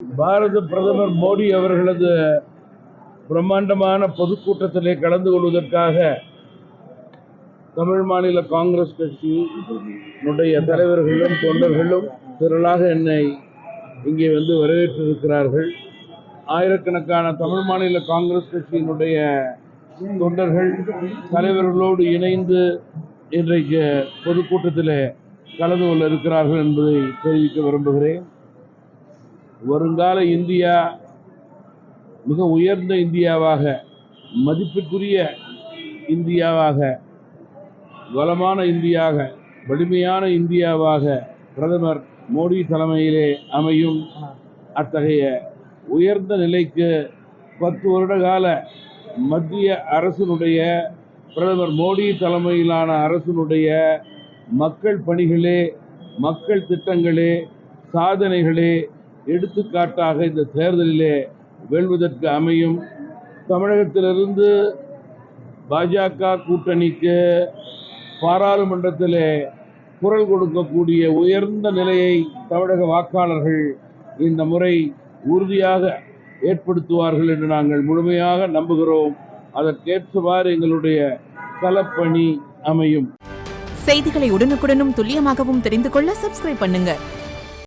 பாரத பிரதமர் மோடி அவர்களது பிரம்மாண்டமான பொதுக்கூட்டத்திலே கலந்து கொள்வதற்காக தமிழ் மாநில காங்கிரஸ் கட்சியினுடைய தலைவர்களும் தொண்டர்களும் திரளாக என்னை இங்கே வந்து வரவேற்றிருக்கிறார்கள். ஆயிரக்கணக்கான தமிழ் மாநில காங்கிரஸ் கட்சியினுடைய தொண்டர்கள் தலைவர்களோடு இணைந்து இன்றைக்கு பொதுக்கூட்டத்தில் கலந்து கொள்ள இருக்கிறார்கள் என்பதை தெரிவிக்க விரும்புகிறேன். வருங்கால இந்தியா மிக உயர்ந்த இந்தியாவாக, மதிப்பிற்குரிய இந்தியாவாக, வளமான இந்தியாக, வலிமையான இந்தியாவாக பிரதமர் மோடி தலைமையிலே அமையும். அத்தகைய உயர்ந்த நிலைக்கு 10 வருட கால மத்திய அரசினுடைய, பிரதமர் மோடி தலைமையிலான அரசினுடைய மக்கள் பணிகளே, மக்கள் திட்டங்களே, சாதனைகளே எடுத்துக்காட்டாக இந்த தேர்தலிலே வெல்வதற்கு அமையும். தமிழகத்திலிருந்து பாஜக கூட்டணிக்கு பாராளுமன்றத்திலே குரல் கொடுக்கக்கூடிய உயர்ந்த நிலையை தமிழக வாக்காளர்கள் இந்த முறை உறுதியாக ஏற்படுத்துவார்கள் என்று நாங்கள் முழுமையாக நம்புகிறோம். அதற்கேற்றவாறு எங்களுடைய களப்பணி அமையும். செய்திகளை உடனுக்குடனும் துல்லியமாகவும் தெரிந்து கொள்ள சப்ஸ்கிரைப் பண்ணுங்க.